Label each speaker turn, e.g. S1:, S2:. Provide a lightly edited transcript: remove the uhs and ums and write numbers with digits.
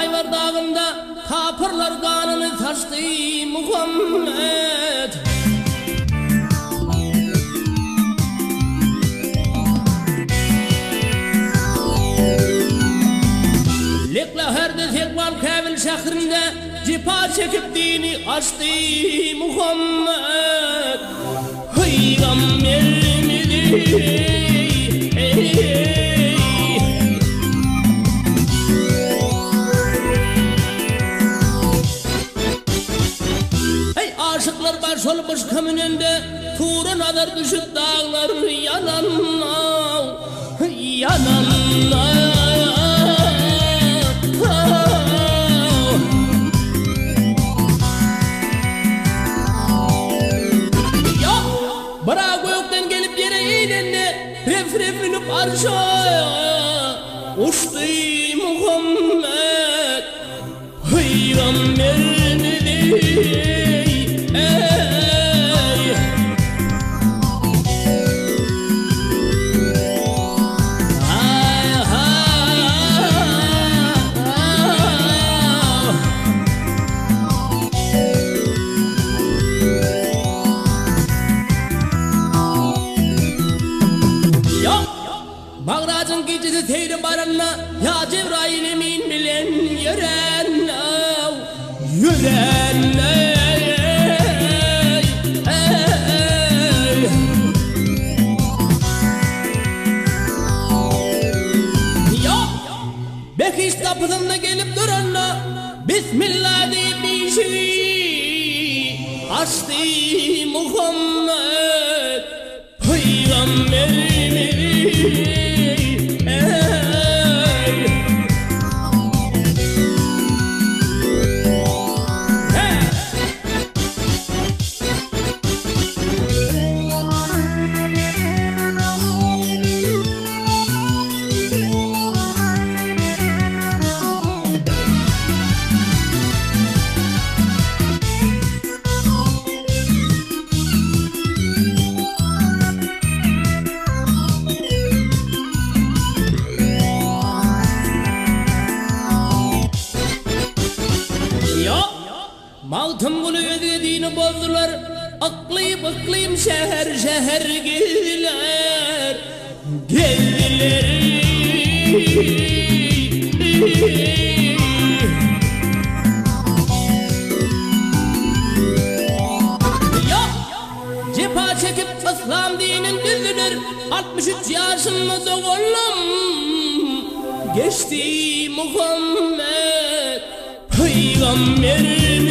S1: Hayvar dağında kapırlar kanını taştı Muhammed. Lekla herde tekval Kabil şehrinde cipa çekip dini açtı Muhammed. Peygamberimiz aşıklar baş olmuş kamününde Tuğrun adar düşüp dağlar yanan yanan ya bırak gökten gelip yere eğlendi ref arşa uçtu Muhammed Peygamberini Bağracın gecesi teyri baranla ya Cebrail emin bilen yören ya Bekiş kapısında gelip duranla Bismillah deyip bir şey açtı Muhammed Peygamberimiz Mağtım bunu ödediğini bozdular Aklayıp şehir geldiler Ya cepha çekip İslam dinin düzdüler 63 yaşında oğlum geçti Muhammed Peygamberimiz